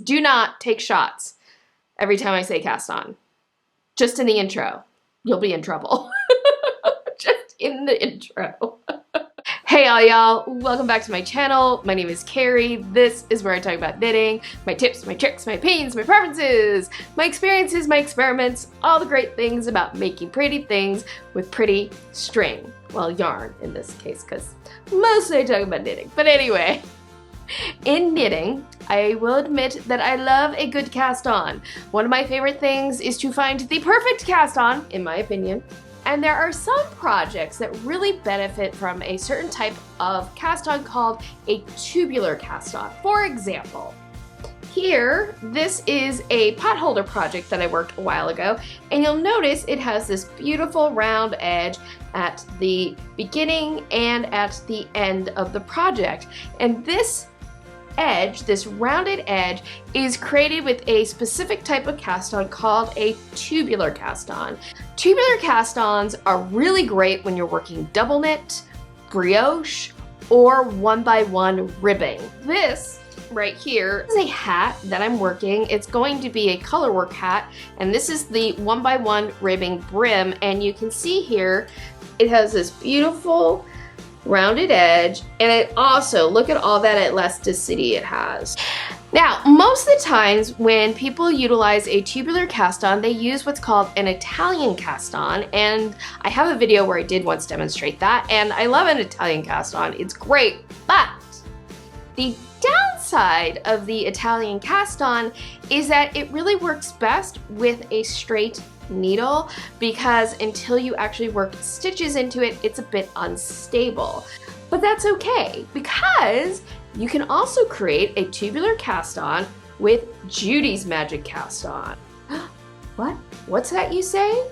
do not take shots every time I say cast on. Just in the intro. You'll be in trouble. Just in the intro. Hey all y'all, welcome back to my channel. My name is Carrie. This is where I talk about knitting, my tips, my tricks, my pains, my preferences, my experiences, my experiments, all the great things about making pretty things with pretty string. Well, yarn in this case, because mostly I talk about knitting. But anyway, in knitting, I will admit that I love a good cast on. One of my favorite things is to find the perfect cast on, in my opinion. And there are some projects that really benefit from a certain type of cast on called a tubular cast on. For example, here, this is a pot holder project that I worked a while ago, and you'll notice it has this beautiful round edge at the beginning and at the end of the project. And this edge, this rounded edge, is created with a specific type of cast on called a tubular cast on. Tubular cast ons are really great when you're working double knit, brioche, or 1x1 ribbing. This right here is a hat that I'm working. It's going to be a color work hat, and this is the 1x1 ribbing brim, and you can see here it has this beautiful rounded edge, and it also, look at all that elasticity it has. Now, most of the times when people utilize a tubular cast on, they use what's called an Italian cast on, and I have a video where I did once demonstrate that, and I love an Italian cast on. It's great, but the downside of the Italian cast on is that it really works best with a straight needle, because until you actually work stitches into it, it's a bit unstable. But that's okay, because you can also create a tubular cast on with Judy's Magic Cast On. What? What's that you say?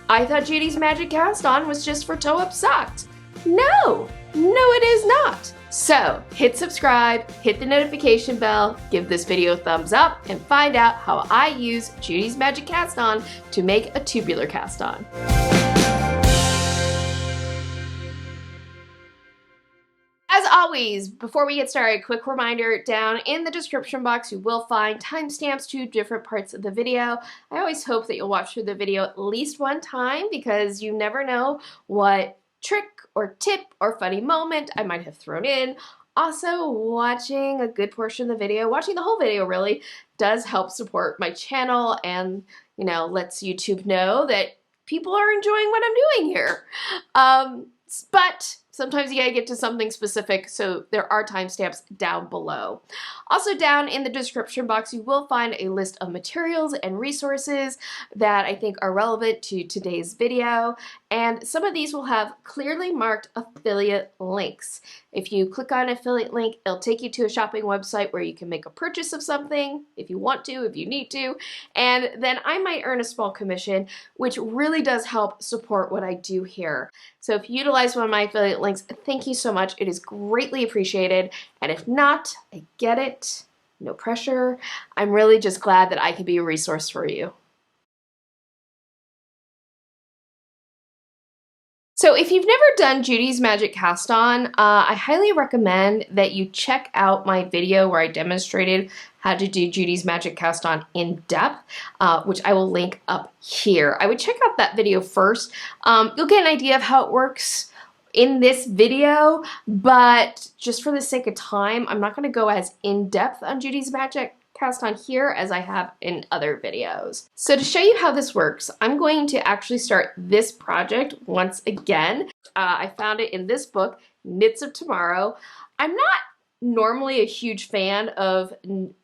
I thought Judy's Magic Cast On was just for toe-up socks. No, it is not. So hit subscribe, hit the notification bell, give this video a thumbs up, and find out how I use Judy's Magic Cast On to make a tubular cast on. As always, before we get started, quick reminder, down in the description box you will find timestamps to different parts of the video. I always hope that you'll watch through the video at least one time, because you never know what trick or tip or funny moment I might have thrown in. Also, watching a good portion of the video, watching the whole video really, does help support my channel and, you know, lets YouTube know that people are enjoying what I'm doing here. But sometimes you gotta get to something specific, so there are timestamps down below. Also, down in the description box, you will find a list of materials and resources that I think are relevant to today's video, and some of these will have clearly marked affiliate links. If you click on an affiliate link, it'll take you to a shopping website where you can make a purchase of something, if you want to, if you need to, and then I might earn a small commission, which really does help support what I do here. So if you utilize one of my affiliate links, thank you so much. It is greatly appreciated. And if not, I get it. No pressure. I'm really just glad that I can be a resource for you. So if you've never done Judy's Magic Cast On, I highly recommend that you check out my video where I demonstrated how to do Judy's Magic Cast On in depth, which I will link up here. I would check out that video first. You'll get an idea of how it works in this video, but just for the sake of time, I'm not going to go as in-depth on Judy's Magic Cast On here as I have in other videos. So to show you how this works, I'm going to actually start this project once again. I found it in this book, Knits of Tomorrow. I'm not normally a huge fan of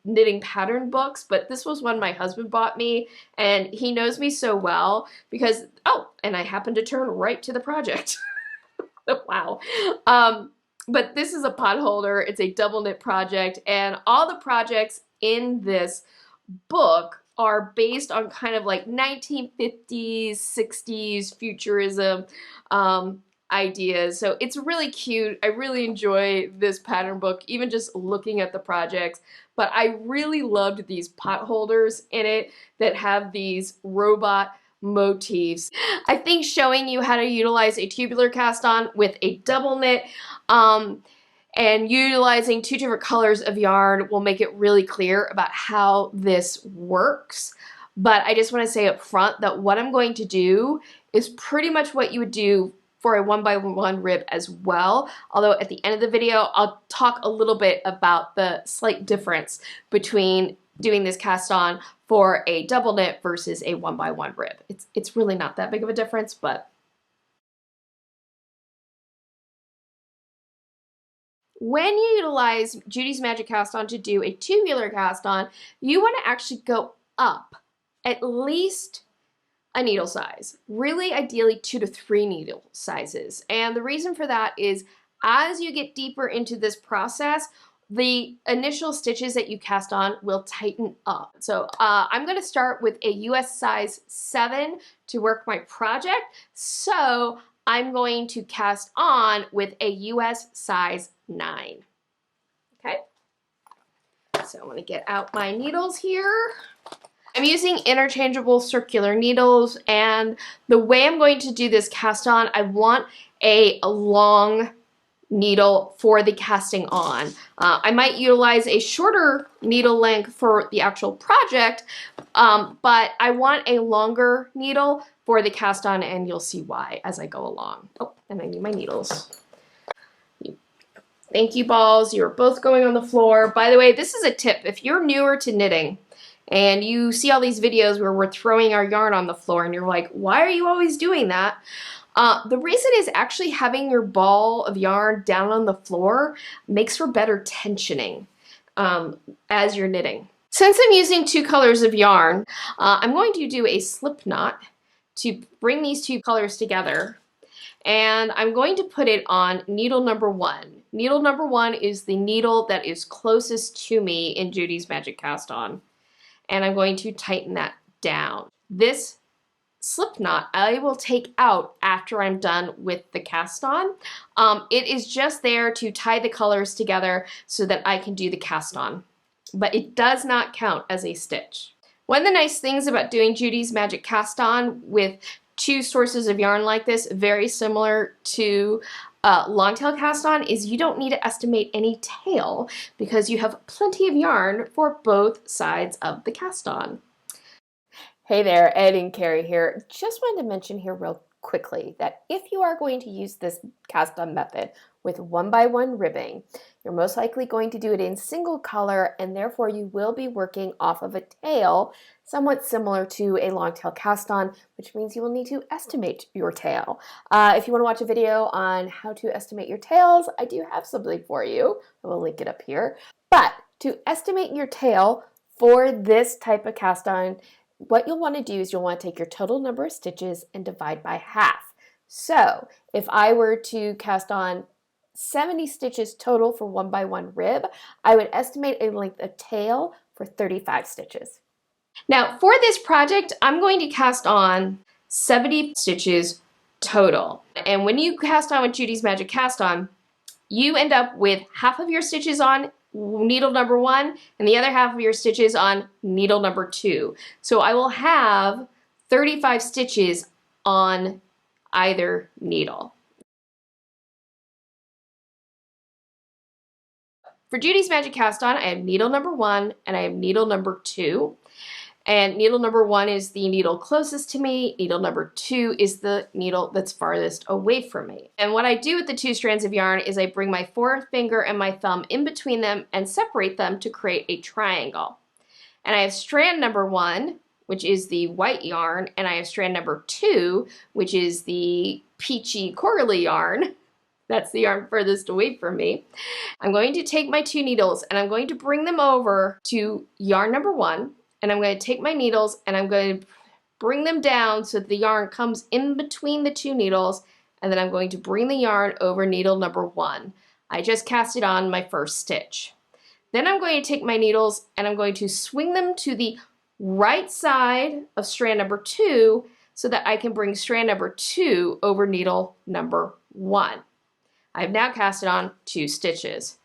knitting pattern books, but this was one my husband bought me, and he knows me so well because, oh, and I happened to turn right to the project. Wow. But this is a pot holder. It's a double knit project, and all the projects in this book are based on kind of like 1950s, 60s futurism ideas. So it's really cute. I really enjoy this pattern book, even just looking at the projects. But I really loved these pot holders in it that have these robot motifs. I think showing you how to utilize a tubular cast on with a double knit And utilizing 2 different colors of yarn will make it really clear about how this works. But I just want to say up front that what I'm going to do is pretty much what you would do for a 1x1 rib as well. Although at the end of the video, I'll talk a little bit about the slight difference between doing this cast on for a double knit versus a 1x1 rib. It's really not that big of a difference, but when you utilize Judy's Magic Cast On to do a tubular cast on, you want to actually go up at least a needle size. Really, ideally 2 to 3 needle sizes. And the reason for that is as you get deeper into this process, the initial stitches that you cast on will tighten up. So I'm going to start with a US size 7 to work my project. So I'm going to cast on with a US size 9. Okay, so I'm going to get out my needles here. I'm using interchangeable circular needles, and the way I'm going to do this cast on, I want a long needle for the casting on. I might utilize a shorter needle length for the actual project, but I want a longer needle for the cast on, and you'll see why as I go along. Oh, and I need my needles. Thank you, balls. You're both going on the floor. By the way, this is a tip. If you're newer to knitting and you see all these videos where we're throwing our yarn on the floor and you're like, why are you always doing that? The reason is actually having your ball of yarn down on the floor makes for better tensioning as you're knitting. Since I'm using 2 colors of yarn, I'm going to do a slip knot to bring these 2 colors together. And I'm going to put it on needle number 1. Needle number 1 is the needle that is closest to me in Judy's Magic Cast On. And I'm going to tighten that down. This slip knot I will take out after I'm done with the cast on. It is just there to tie the colors together so that I can do the cast on. But it does not count as a stitch. One of the nice things about doing Judy's Magic Cast On with 2 sources of yarn like this, very similar to long tail cast on, is you don't need to estimate any tail because you have plenty of yarn for both sides of the cast on. Hey there, Ed and Carrie here. Just wanted to mention here real quickly that if you are going to use this cast on method with 1x1 ribbing, you're most likely going to do it in single color, and therefore you will be working off of a tail somewhat similar to a long tail cast on, which means you will need to estimate your tail. If you want to watch a video on how to estimate your tails, I do have something for you. I will link it up here. But to estimate your tail for this type of cast on, what you'll want to do is you'll want to take your total number of stitches and divide by half. So if I were to cast on 70 stitches total for 1x1 rib, I would estimate a length of tail for 35 stitches. Now for this project, I'm going to cast on 70 stitches total. And when you cast on with Judy's Magic Cast On, you end up with half of your stitches on needle number 1 and the other half of your stitches on needle number 2. So I will have 35 stitches on either needle. For Judy's Magic Cast On, I have needle number 1 and I have needle number 2. And needle number 1 is the needle closest to me. Needle number 2 is the needle that's farthest away from me. And what I do with the 2 strands of yarn is I bring my forefinger and my thumb in between them and separate them to create a triangle. And I have strand number 1, which is the white yarn, and I have strand number 2, which is the peachy corally yarn. That's the yarn furthest away from me. I'm going to take my 2 needles and I'm going to bring them over to yarn number 1. And I'm going to take my needles and I'm going to bring them down so that the yarn comes in between the 2 needles, and then I'm going to bring the yarn over needle number 1. I just cast it on my first stitch. Then I'm going to take my needles and I'm going to swing them to the right side of strand number 2 so that I can bring strand number 2 over needle number 1. I've now casted on 2 stitches.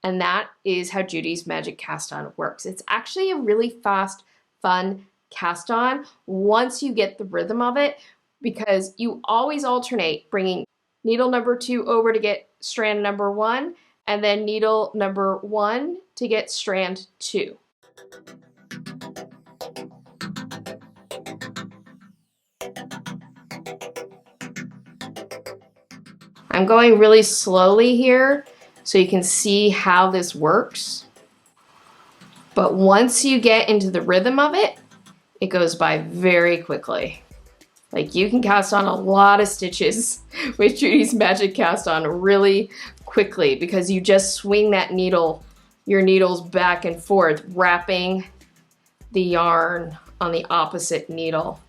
And that is how Judy's Magic Cast On works. It's actually a really fast, fun cast on once you get the rhythm of it, because you always alternate bringing needle number 2 over to get strand number 1, and then needle number 1 to get strand 2. I'm going really slowly here so you can see how this works. But once you get into the rhythm of it, it goes by very quickly. Like, you can cast on a lot of stitches with Judy's Magic Cast On really quickly because you just swing that needle, your needles back and forth, wrapping the yarn on the opposite needle.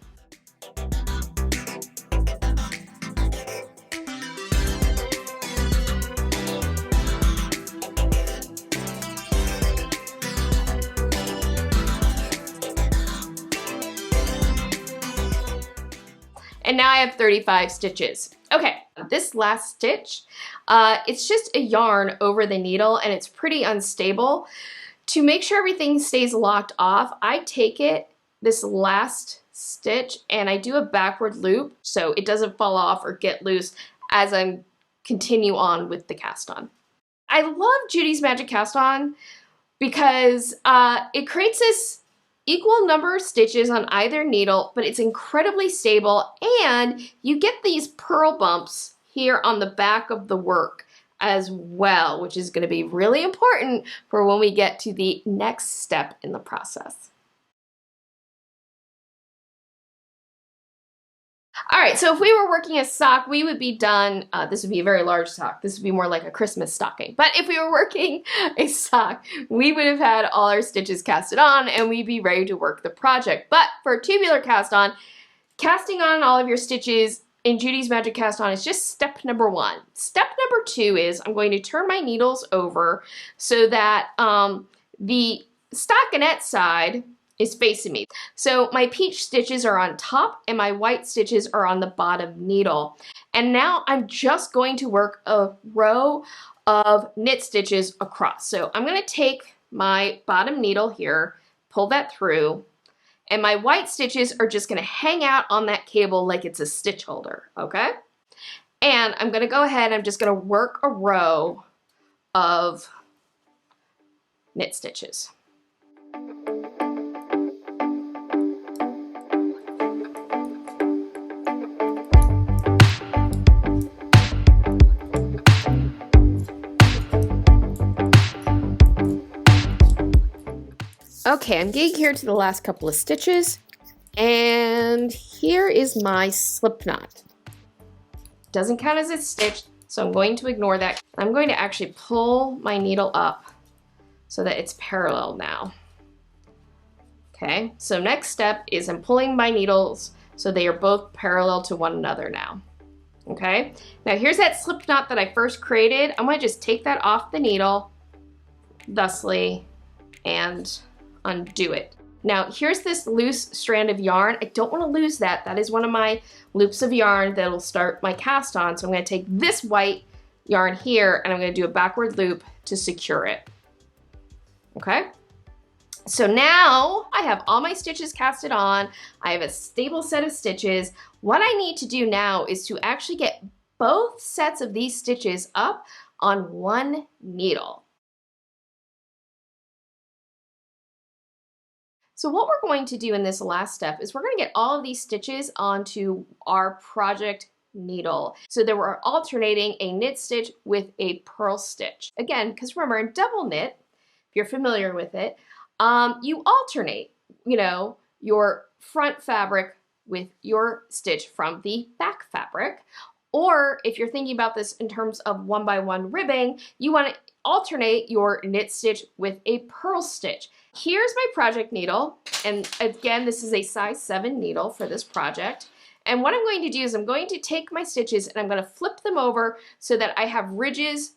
And now I have 35 stitches. Okay, this last stitch, it's just a yarn over the needle and it's pretty unstable. To make sure everything stays locked off, I take this last stitch and I do a backward loop so it doesn't fall off or get loose as I continue on with the cast on. I love Judy's Magic Cast On because it creates this equal number of stitches on either needle, but it's incredibly stable, and you get these purl bumps here on the back of the work as well, which is going to be really important for when we get to the next step in the process. All right, so if we were working a sock, we would be done. This would be a very large sock. This would be more like a Christmas stocking. But if we were working a sock, we would have had all our stitches casted on and we'd be ready to work the project. But for a tubular cast on, casting on all of your stitches in Judy's Magic Cast On is just step number 1. Step number 2 is I'm going to turn my needles over so that the stockinette side is facing me. So my peach stitches are on top and my white stitches are on the bottom needle. And now I'm just going to work a row of knit stitches across. So I'm going to take my bottom needle here, pull that through, and my white stitches are just going to hang out on that cable like it's a stitch holder, okay? And I'm going to go ahead and I'm just going to work a row of knit stitches. Okay, I'm getting here to the last couple of stitches, and here is my slip knot. Doesn't count as a stitch, so I'm going to ignore that. I'm going to actually pull my needle up so that it's parallel now. Okay, so next step is I'm pulling my needles so they are both parallel to one another now. Okay, now here's that slip knot that I first created. I'm going to just take that off the needle, thusly, and undo it. Now here's this loose strand of yarn. I don't want to lose that. That is one of my loops of yarn that'll start my cast on. So I'm going to take this white yarn here and I'm going to do a backward loop to secure it. Okay. So now I have all my stitches casted on. I have a stable set of stitches. What I need to do now is to actually get both sets of these stitches up on one needle. So what we're going to do in this last step is we're going to get all of these stitches onto our project needle so that we're alternating a knit stitch with a purl stitch. Again, because remember in double knit, if you're familiar with it, you alternate, your front fabric with your stitch from the back fabric. Or if you're thinking about this in terms of 1x1 ribbing, you want to alternate your knit stitch with a purl stitch. Here's my project needle, and again, this is a size 7 needle for this project. And what I'm going to do is I'm going to take my stitches and I'm going to flip them over so that I have ridges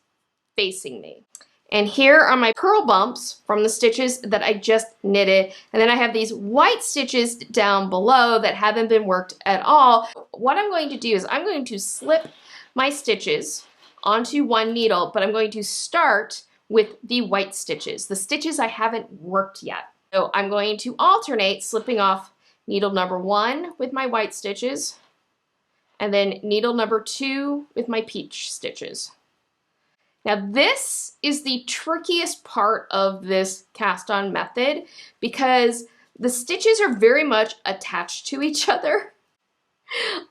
facing me. And here are my purl bumps from the stitches that I just knitted. And then I have these white stitches down below that haven't been worked at all. What I'm going to do is I'm going to slip my stitches onto one needle, but I'm going to start with the white stitches, the stitches I haven't worked yet. So I'm going to alternate slipping off needle number 1 with my white stitches, and then needle number 2 with my peach stitches. Now this is the trickiest part of this cast on method because the stitches are very much attached to each other.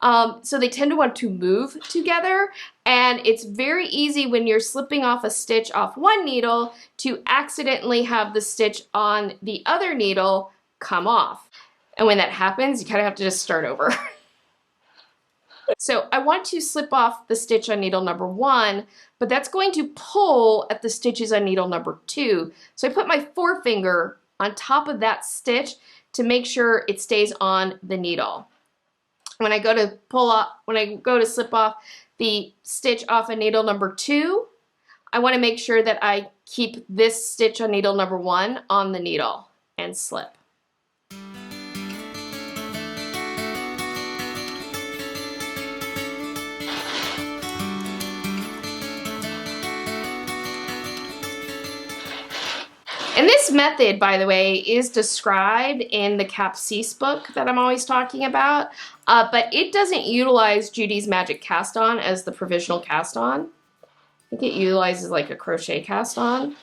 So they tend to want to move together, and it's very easy when you're slipping off a stitch off one needle to accidentally have the stitch on the other needle come off. And when that happens, you kind of have to just start over. So I want to slip off the stitch on needle number 1, but that's going to pull at the stitches on needle number 2. So I put my forefinger on top of that stitch to make sure it stays on the needle. When I go to slip off the stitch off of needle number 2, I want to make sure that I keep this stitch on needle number 1 on the needle and slip. And this method, by the way, is described in the Capsese book that I'm always talking about, but it doesn't utilize Judy's Magic Cast On as the provisional cast on. I think it utilizes like a crochet cast on.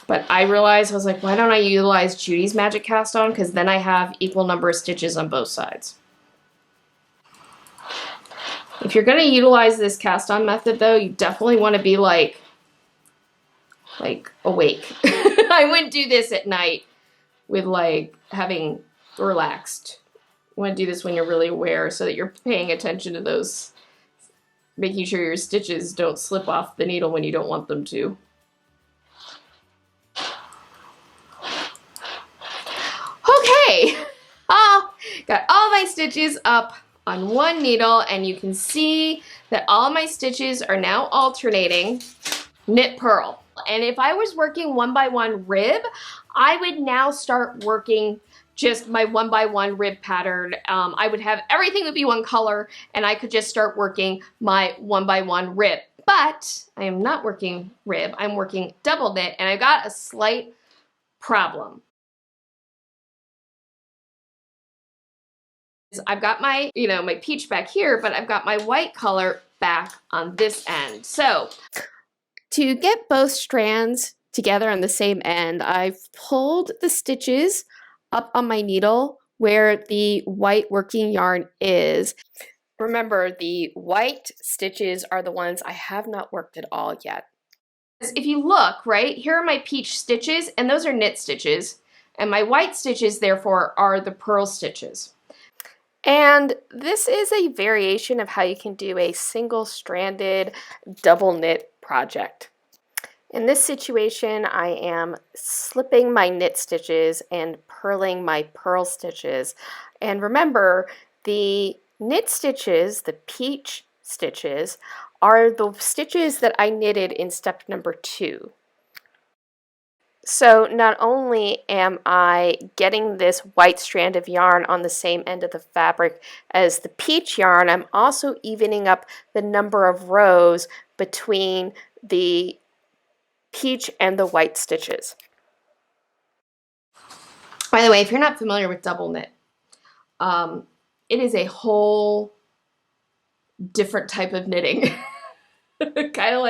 But I realized, I was like, why don't I utilize Judy's Magic Cast On? Because then I have equal number of stitches on both sides. If you're going to utilize this cast on method, though, you definitely want to be like awake. I wouldn't do this at night with like having relaxed. You want to do this when you're really aware so that you're paying attention to those, making sure your stitches don't slip off the needle when you don't want them to. Okay, got all my stitches up on one needle, and you can see that all my stitches are now alternating knit purl. And if I was working 1x1 rib, I would now start working just my 1x1 rib pattern. I would have everything would be one color, and I could just start working my 1x1 rib. But I am not working rib, I'm working double knit, and I've got a slight problem. I've got my, my peach back here, but I've got my white color back on this end. So to get both strands together on the same end, I've pulled the stitches up on my needle where the white working yarn is. Remember, the white stitches are the ones I have not worked at all yet. If you look, right, here are my peach stitches, and those are knit stitches, and my white stitches, therefore, are the purl stitches. And this is a variation of how you can do a single-stranded double knit project. In this situation, I am slipping my knit stitches and purling my purl stitches. And remember, the knit stitches, the peach stitches, are the stitches that I knitted in step number 2. So not only am I getting this white strand of yarn on the same end of the fabric as the peach yarn, I'm also evening up the number of rows between the peach and the white stitches. By the way, if you're not familiar with double knit, it is a whole different type of knitting. Kind of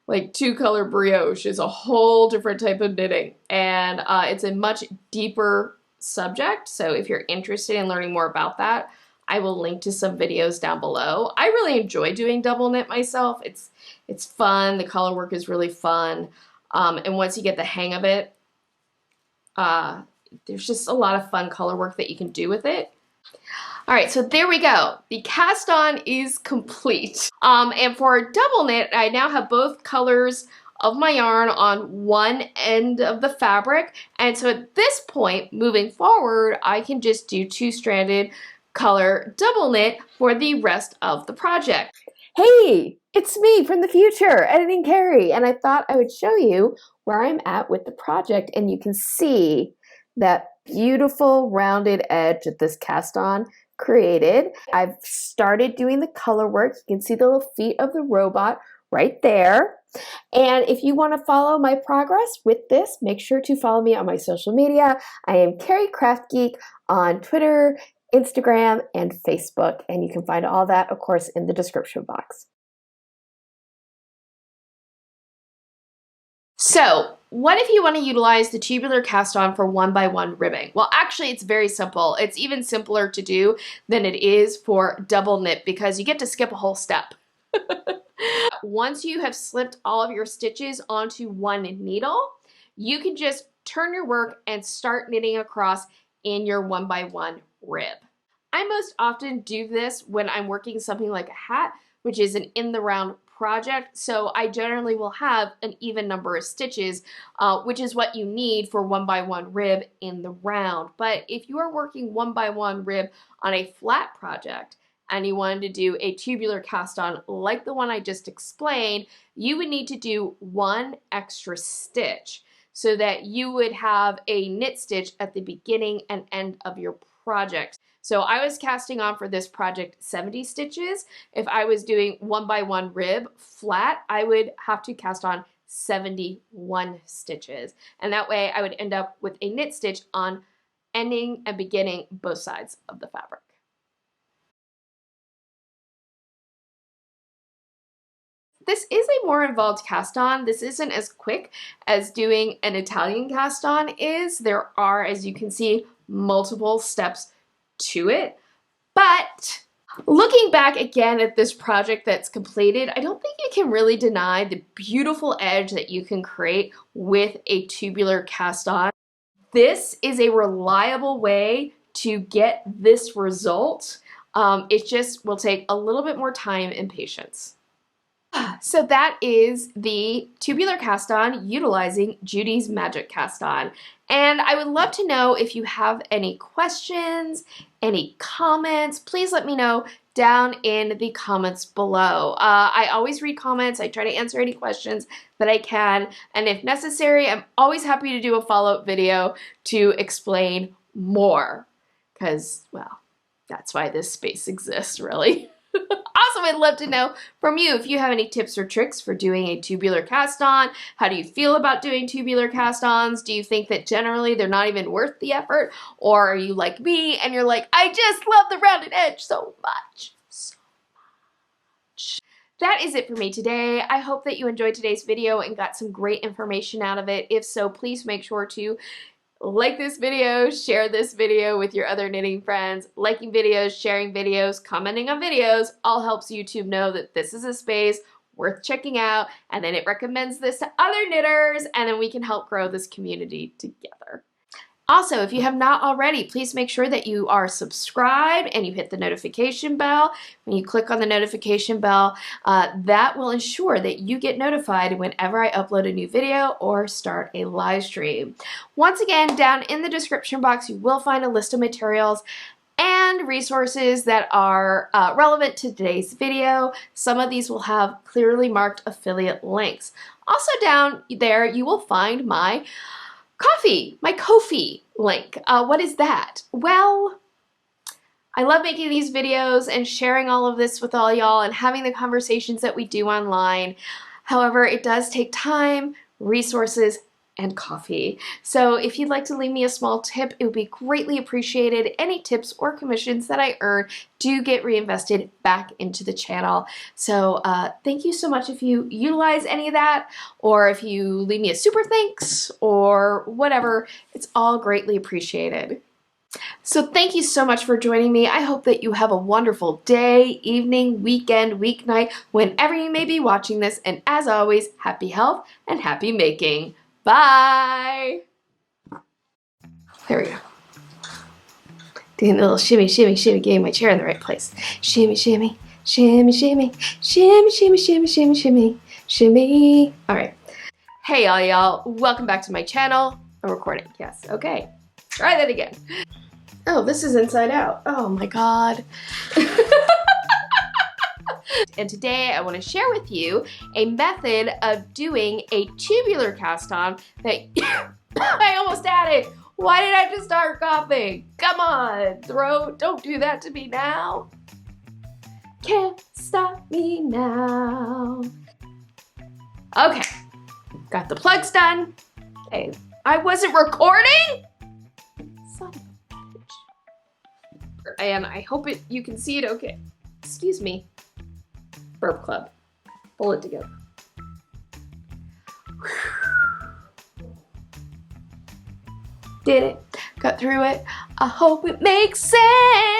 like two-color brioche is a whole different type of knitting, and it's a much deeper subject. So if you're interested in learning more about that, I will link to some videos down below. I really enjoy doing double knit myself. It's fun. The color work is really fun, and once you get the hang of it, there's just a lot of fun color work that you can do with it. All right, so there we go. The cast on is complete. And for double knit, I now have both colors of my yarn on one end of the fabric. And so at this point, moving forward, I can just do two-stranded color double knit for the rest of the project. Hey, it's me from the future, Editing Carrie, and I thought I would show you where I'm at with the project, and you can see that beautiful rounded edge that this cast on created. I've started doing the color work. You can see the little feet of the robot right there. And if you want to follow my progress with this, make sure to follow me on my social media. I am Carrie Craft Geek on Twitter, Instagram, and Facebook, and you can find all that, of course, in the description box. So what if you want to utilize the tubular cast on for 1x1 ribbing? Well, actually it's very simple. It's even simpler to do than it is for double knit because you get to skip a whole step. Once you have slipped all of your stitches onto one needle, you can just turn your work and start knitting across in your 1x1 rib. I most often do this when I'm working something like a hat, which is an in the round project, so I generally will have an even number of stitches, which is what you need for 1x1 rib in the round. But if you are working 1x1 rib on a flat project and you wanted to do a tubular cast on like the one I just explained, you would need to do one extra stitch so that you would have a knit stitch at the beginning and end of your project. So I was casting on for this project 70 stitches. If I was doing 1x1 rib flat, I would have to cast on 71 stitches. And that way I would end up with a knit stitch on ending and beginning both sides of the fabric. This is a more involved cast on. This isn't as quick as doing an Italian cast on is. There are, as you can see, multiple steps to it. But looking back again at this project that's completed, I don't think you can really deny the beautiful edge that you can create with a tubular cast on. This is a reliable way to get this result. It just will take a little bit more time and patience. So that is the tubular cast on utilizing Judy's Magic Cast On. And I would love to know if you have any questions, any comments, please let me know down in the comments below. I always read comments. I try to answer any questions that I can. And if necessary, I'm always happy to do a follow-up video to explain more. Because, well, that's why this space exists, really. Also, I'd love to know from you if you have any tips or tricks for doing a tubular cast on. How do you feel about doing tubular cast ons? Do you think that generally they're not even worth the effort? Or are you like me and you're like, I just love the rounded edge so much. That is it for me today. I hope that you enjoyed today's video and got some great information out of it. If so, please make sure to like this video, share this video with your other knitting friends. Liking videos, sharing videos, commenting on videos all helps YouTube know that this is a space worth checking out, and then it recommends this to other knitters, and then we can help grow this community together. Also, if you have not already, please make sure that you are subscribed and you hit the notification bell. When you click on the notification bell, that will ensure that you get notified whenever I upload a new video or start a live stream. Once again, down in the description box, you will find a list of materials and resources that are relevant to today's video. Some of these will have clearly marked affiliate links. Also down there, you will find my my Ko-fi link. What is that? Well, I love making these videos and sharing all of this with all y'all and having the conversations that we do online. However, it does take time, resources, and coffee. So if you'd like to leave me a small tip, it would be greatly appreciated. Any tips or commissions that I earn do get reinvested back into the channel. So thank you so much if you utilize any of that, or if you leave me a super thanks or whatever. It's all greatly appreciated. So thank you so much for joining me. I hope that you have a wonderful day, evening, weekend, weeknight, whenever you may be watching this. And as always, happy health and happy making. Bye! There we go. Doing a little shimmy, shimmy, shimmy, getting my chair in the right place. Shimmy, shimmy, shimmy, shimmy, shimmy, shimmy, shimmy, shimmy, shimmy, shimmy. All right. Hey, all y'all. Welcome back to my channel. I'm recording. Yes. Okay. Try that again. Oh, this is inside out. Oh my God. And today I want to share with you a method of doing a tubular cast on that I almost had it. Why did I have to start coughing? Come on, throat, don't do that to me now. Can't stop me now. Okay, got the plugs done. Hey, I wasn't recording? Son of a bitch. And I hope you can see it okay. Excuse me. Burp Club. Pull it together. Whew. did it, got through it. I hope it makes sense.